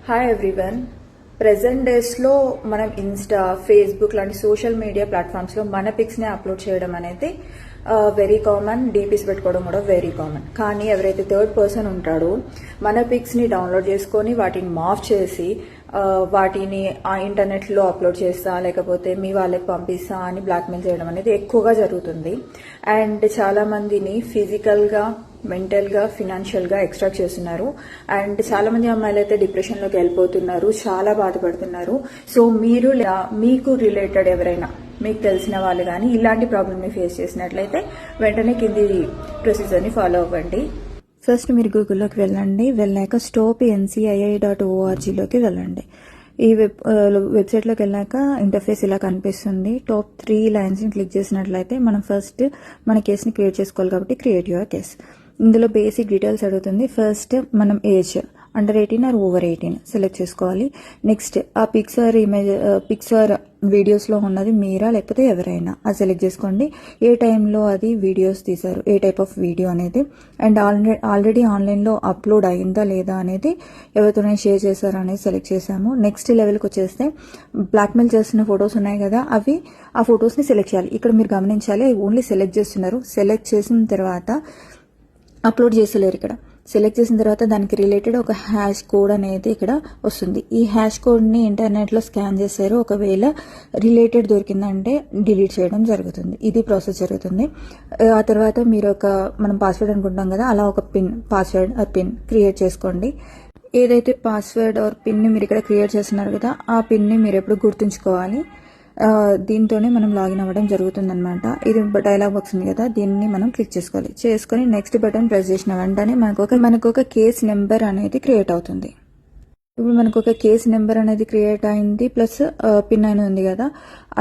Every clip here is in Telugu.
Hi everyone. ప్రెజెంట్ డేస్లో మనం ఇన్స్టా, ఫేస్బుక్ లాంటి సోషల్ మీడియా ప్లాట్ఫామ్స్లో మన పిక్స్ని అప్లోడ్ చేయడం అనేది వెరీ కామన్. డీపీస్ పెట్టుకోవడం కూడా వెరీ కామన్. కానీ ఎవరైతే థర్డ్ పర్సన్ ఉంటాడో మన పిక్స్ని డౌన్లోడ్ చేసుకొని వాటిని మాఫ్ చేసి వాటిని ఆ ఇంటర్నెట్లో అప్లోడ్ చేస్తా లేకపోతే మీ వాళ్ళకి పంపిస్తా అని బ్లాక్మెయిల్ చేయడం అనేది ఎక్కువగా జరుగుతుంది. అండ్ చాలా మందిని ఫిజికల్గా, మెంటల్గా, ఫినాన్షియల్గా ఎక్స్ట్రాక్ట్ చేస్తున్నారు. అండ్ చాలా మంది అమ్మాయిలు అయితే డిప్రెషన్లోకి వెళ్ళిపోతున్నారు, చాలా బాధపడుతున్నారు. సో మీరు మీకు రిలేటెడ్ ఎవరైనా మీకు తెలిసిన వాళ్ళు కానీ ఇలాంటి ప్రాబ్లమ్ని ఫేస్ చేసినట్లయితే వెంటనే కింది ప్రొసీజర్ని ఫాలో అవ్వండి. ఫస్ట్ మీరు గూగుల్లోకి వెళ్ళండి. వెళ్ళాక stopncii.orgలోకి వెళ్ళండి. ఈ వెబ్సైట్లోకి వెళ్ళాక ఇంటర్ఫేస్ ఇలా కనిపిస్తుంది. టాప్ 3 లైన్స్ని క్లిక్ చేసినట్లయితే మనం ఫస్ట్ మన కేసుని క్రియేట్ చేసుకోవాలి కాబట్టి క్రియేట్ యువర్ కేస్. ఇందులో బేసిక్ డీటెయిల్స్ అడుగుతుంది. ఫస్ట్ మనం age under 18 or over 18 select చేసుకోవాలి. నెక్స్ట్ ఆ పిక్స్ ఆర్ వీడియోస్లో ఉన్నది మీరా లేకపోతే ఎవరైనా అది సెలెక్ట్ చేసుకోండి. ఏ టైంలో అది వీడియోస్ తీశారు, ఏ టైప్ ఆఫ్ వీడియో అనేది, అండ్ ఆల్రెడీ ఆన్లైన్లో అప్లోడ్ అయిందా లేదా అనేది, ఎవరితోనే షేర్ చేశారా అనేది సెలెక్ట్ చేసాము. నెక్స్ట్ లెవెల్కి వచ్చేస్తే బ్లాక్మెయిల్ చేస్తున్న ఫొటోస్ ఉన్నాయి కదా, ఆ ఫొటోస్ని సెలెక్ట్ చేయాలి. ఇక్కడ మీరు గమనించాలి, ఓన్లీ సెలెక్ట్ చేస్తున్నారు. సెలెక్ట్ చేసిన తర్వాత అప్లోడ్ చేస్తలేరు. ఇక్కడ సెలెక్ట్ చేసిన తర్వాత దానికి రిలేటెడ్ ఒక హ్యాష్ కోడ్ అనేది ఇక్కడ వస్తుంది. ఈ హ్యాష్ కోడ్ని ఇంటర్నెట్లో స్కాన్ చేశారు. ఒకవేళ రిలేటెడ్ దొరికిందంటే డిలీట్ చేయడం జరుగుతుంది. ఇది ప్రాసెస్ జరుగుతుంది. ఆ తర్వాత మీరు మనం పాస్వర్డ్ అనుకుంటాం కదా, అలా ఒక పాస్వర్డ్ ఆర్ పిన్ క్రియేట్ చేసుకోండి. ఏదైతే పాస్వర్డ్ ఆర్ పిన్ని మీరు ఇక్కడ క్రియేట్ చేస్తున్నారు కదా, ఆ పిన్ని మీరు ఎప్పుడు గుర్తుంచుకోవాలి. దీంతోనే మనం లాగిన్ అవ్వడం జరుగుతుంది అనమాట. ఇది డైలాగ్ బాక్స్ ఉంది కదా, దీన్ని మనం క్లిక్ చేసుకొని నెక్స్ట్ బటన్ ప్రెస్ చేసిన వెంటనే మనకు ఒక కేస్ నెంబర్ అనేది క్రియేట్ అవుతుంది. ఇప్పుడు మనకు ఒక కేస్ నెంబర్ అనేది క్రియేట్ అయింది, ప్లస్ పిన్ అని ఉంది కదా,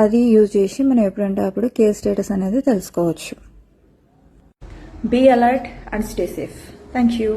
అది యూజ్ చేసి మనం ఎప్పుడంటే అప్పుడు కేస్ స్టేటస్ అనేది తెలుసుకోవచ్చు. Be alert and stay safe. Thank you.